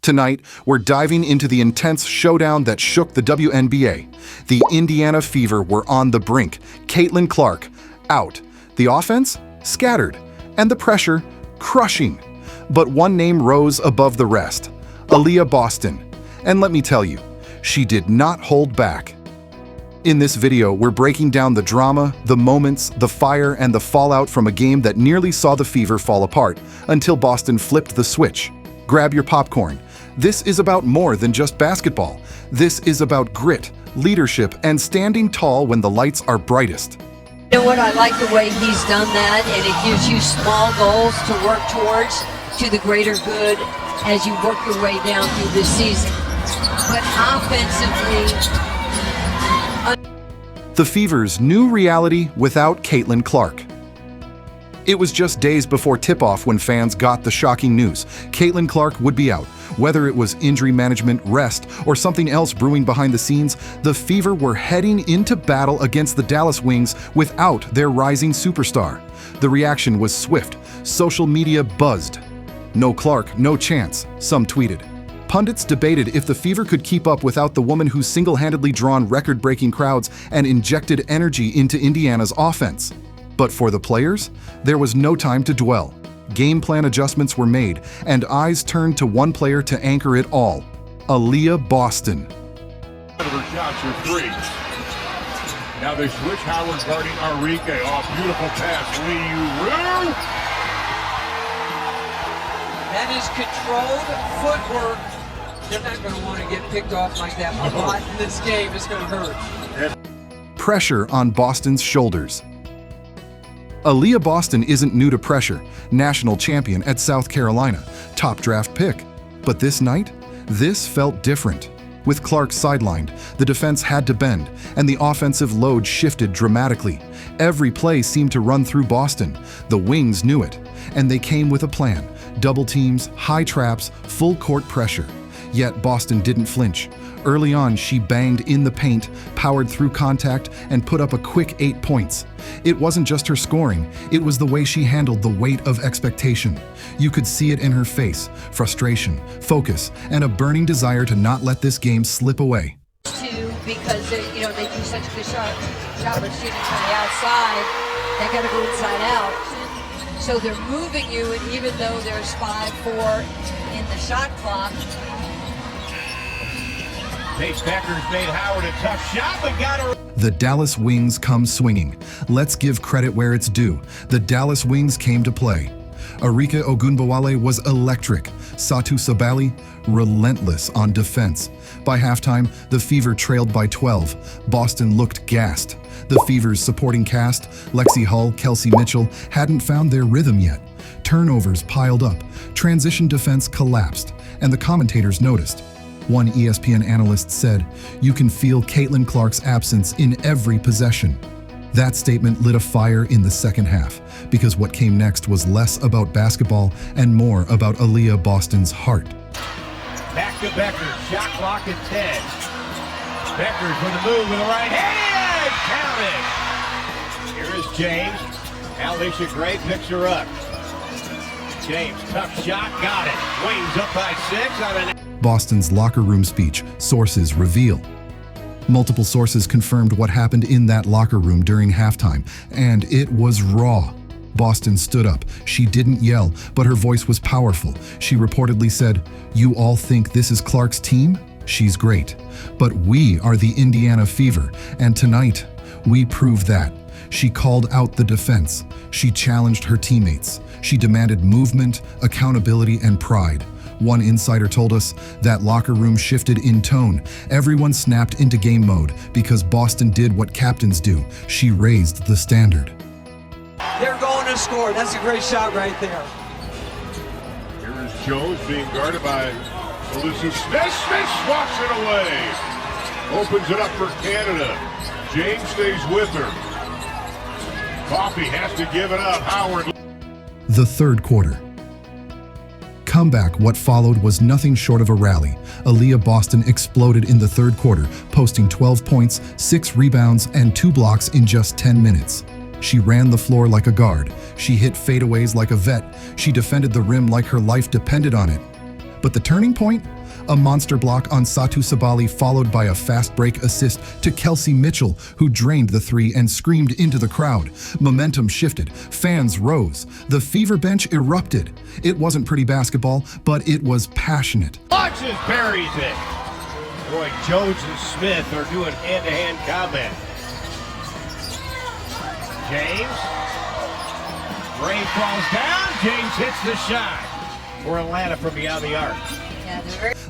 Tonight, we're diving into the intense showdown that shook the WNBA. The Indiana Fever were on the brink. Caitlin Clark, out. The offense, scattered. And the pressure, crushing. But one name rose above the rest. Aliyah Boston. And let me tell you, she did not hold back. In this video, we're breaking down the drama, the moments, the fire, and the fallout from a game that nearly saw the Fever fall apart until Boston flipped the switch. Grab your popcorn. This is about more than just basketball. This is about grit, leadership, and standing tall when the lights are brightest. You know what? I like the way he's done that, and it gives you small goals to work towards to the greater good as you work your way down through this season. But offensively, the Fever's new reality without Caitlin Clark. It was just days before tip-off when fans got the shocking news. Caitlin Clark would be out. Whether it was injury management, rest, or something else brewing behind the scenes, the Fever were heading into battle against the Dallas Wings without their rising superstar. The reaction was swift. Social media buzzed. "No Clark, no chance," some tweeted. Pundits debated if the Fever could keep up without the woman who's single-handedly drawn record-breaking crowds and injected energy into Indiana's offense. But for the players, there was no time to dwell. Game plan adjustments were made, and eyes turned to one player to anchor it all: Aliyah Boston. Her shots are three. Now they switch. Howard guarding Enrique. Off, beautiful pass. Liu. That is controlled footwork. They're not going to want to get picked off like that a lot in this game. It's going to hurt. Pressure on Boston's shoulders. Aliyah Boston isn't new to pressure. National champion at South Carolina, top draft pick. But this night, this felt different. With Clark sidelined, the defense had to bend, and the offensive load shifted dramatically. Every play seemed to run through Boston. The Wings knew it, and they came with a plan. Double teams, high traps, full court pressure. Yet Boston didn't flinch. Early on, she banged in the paint, powered through contact, and put up a quick 8 points. It wasn't just her scoring, it was the way she handled the weight of expectation. You could see it in her face: frustration, focus, and a burning desire to not let this game slip away. Because they do such a good job of shooting from the outside, they got to go inside out. So they're moving you, and even though there's 5-4 in the shot clock. Pace Becker's made Howard a tough shot, but got her. The Dallas Wings come swinging. Let's give credit where it's due. The Dallas Wings came to play. Arike Ogunbowale was electric. Satu Sabali, relentless on defense. By halftime, the Fever trailed by 12. Boston looked gassed. The Fever's supporting cast, Lexie Hull, Kelsey Mitchell, hadn't found their rhythm yet. Turnovers piled up. Transition defense collapsed, and the commentators noticed. One ESPN analyst said, "You can feel Caitlin Clark's absence in every possession." That statement lit a fire in the second half, because what came next was less about basketball and more about Aliyah Boston's heart. Back to Becker, shot clock at 10. Becker's with a move with the right hand, count it. Here is James. Alicia Gray picks her up. James, tough shot, got it. Wings up by 6 on an... Boston's locker room speech, sources reveal. Multiple sources confirmed what happened in that locker room during halftime, and it was raw. Boston stood up. She didn't yell, but her voice was powerful. She reportedly said, "You all think this is Clark's team? She's great. But we are the Indiana Fever, and tonight, we prove that." She called out the defense. She challenged her teammates. She demanded movement, accountability, and pride. One insider told us that locker room shifted in tone. Everyone snapped into game mode because Boston did what captains do. She raised the standard. They're going to score. That's a great shot right there. Here is Jones being guarded by Alyssa Smith. Smith swats it away. Opens it up for Canada. James stays with her. Coffey has to give it up. Howard. The third quarter. Comeback. What followed was nothing short of a rally. Aliyah Boston exploded in the third quarter, posting 12 points, 6 rebounds, and 2 blocks in just 10 minutes. She ran the floor like a guard. She hit fadeaways like a vet. She defended the rim like her life depended on it. But the turning point? A monster block on Satu Sabali followed by a fast break assist to Kelsey Mitchell, who drained the three and screamed into the crowd. Momentum shifted, fans rose, the Fever bench erupted. It wasn't pretty basketball, but it was passionate. Launches, buries it. Boy, Jones and Smith are doing hand-to-hand combat. James. Gray falls down. James hits the shot for Atlanta from beyond the arc.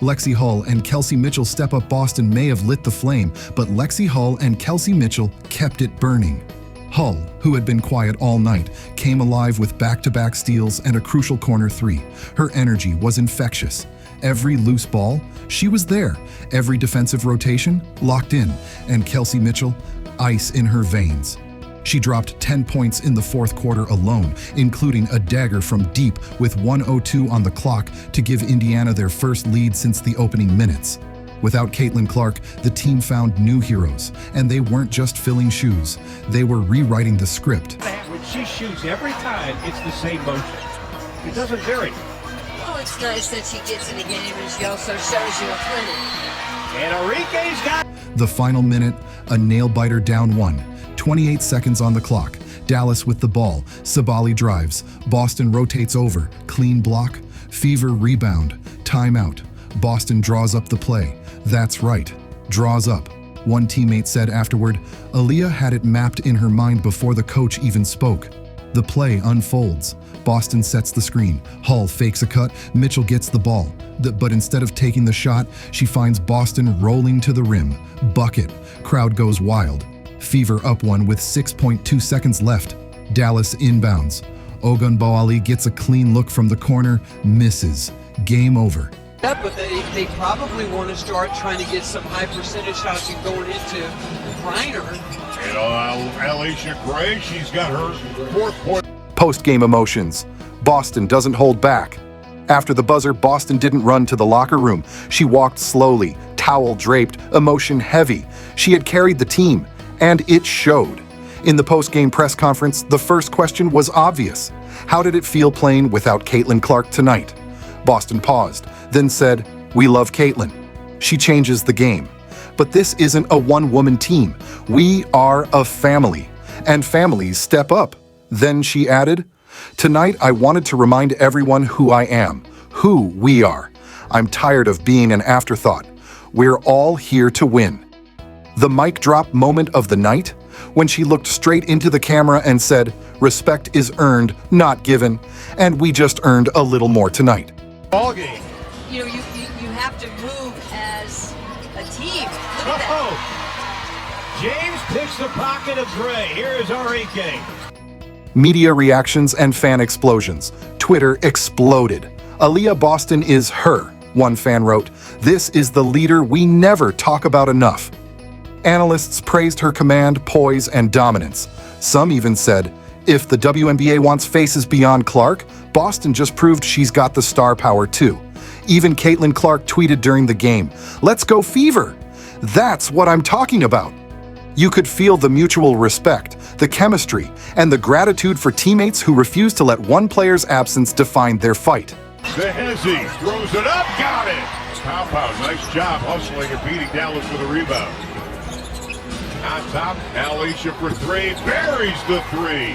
Lexie Hull and Kelsey Mitchell step up. Boston may have lit the flame, but Lexie Hull and Kelsey Mitchell kept it burning. Hull, who had been quiet all night, came alive with back-to-back steals and a crucial corner three. Her energy was infectious. Every loose ball, she was there. Every defensive rotation, locked in. And Kelsey Mitchell, ice in her veins. She dropped 10 points in the fourth quarter alone, including a dagger from deep with 1:02 on the clock to give Indiana their first lead since the opening minutes. Without Caitlin Clark, the team found new heroes, and they weren't just filling shoes. They were rewriting the script. When she shoots every time, it's the same motion. It doesn't vary. Well, it's nice that she gets in the game and she also shows you a clinic. And Enrique's got... The final minute, a nail-biter down one. 28 seconds on the clock. Dallas with the ball. Sabali drives. Boston rotates over. Clean block. Fever rebound. Timeout. Boston draws up the play. That's right. Draws up. One teammate said afterward, Aliyah had it mapped in her mind before the coach even spoke. The play unfolds. Boston sets the screen. Hull fakes a cut. Mitchell gets the ball. But instead of taking the shot, she finds Boston rolling to the rim. Bucket. Crowd goes wild. Fever up one with 6.2 seconds left. Dallas inbounds. Ogunbowale gets a clean look from the corner, misses. Game over. Yeah, but they probably want to start trying to get some high percentage shots and going into Reiner. And Aliyah Gray, she's got her fourth point. Post-game emotions. Boston doesn't hold back. After the buzzer, Boston didn't run to the locker room. She walked slowly, towel draped, emotion heavy. She had carried the team. And it showed. In the post-game press conference, the first question was obvious. How did it feel playing without Caitlin Clark tonight? Boston paused, then said, "We love Caitlin. She changes the game. But this isn't a one-woman team. We are a family. And families step up." Then she added, "Tonight I wanted to remind everyone who I am, who we are. I'm tired of being an afterthought. We're all here to win." The mic drop moment of the night, when she looked straight into the camera and said, "Respect is earned, not given, and we just earned a little more tonight." Ball game. You know, you have to move as a team. Look at Oh, James picks the pocket of Gray. Here is Enrique. Media reactions and fan explosions. Twitter exploded. Aliyah Boston is her, one fan wrote. This is the leader we never talk about enough. Analysts praised her command, poise, and dominance. Some even said, if the WNBA wants faces beyond Clark, Boston just proved she's got the star power too. Even Caitlin Clark tweeted during the game, "Let's go Fever." That's what I'm talking about. You could feel the mutual respect, the chemistry, and the gratitude for teammates who refused to let one player's absence define their fight. Behezi throws it up, got it. Pow, nice job hustling and beating Dallas for the rebound. On top, Aliyah for three, buries the three.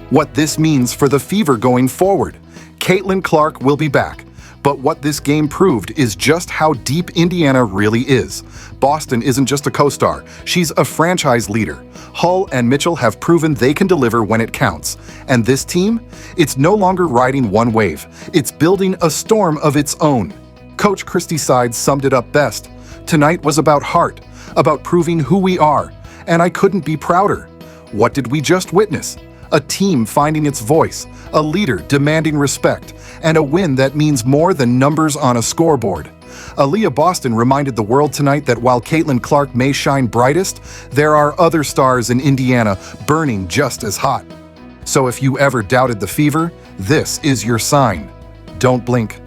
What this means for the Fever going forward. Caitlin Clark will be back. But what this game proved is just how deep Indiana really is. Boston isn't just a co-star, she's a franchise leader. Hull and Mitchell have proven they can deliver when it counts. And this team? It's no longer riding one wave. It's building a storm of its own. Coach Christy Sides summed it up best. Tonight was about heart, about proving who we are, and I couldn't be prouder. What did we just witness? A team finding its voice, a leader demanding respect, and a win that means more than numbers on a scoreboard. Aliyah Boston reminded the world tonight that while Caitlin Clark may shine brightest, there are other stars in Indiana burning just as hot. So if you ever doubted the Fever, this is your sign. Don't blink.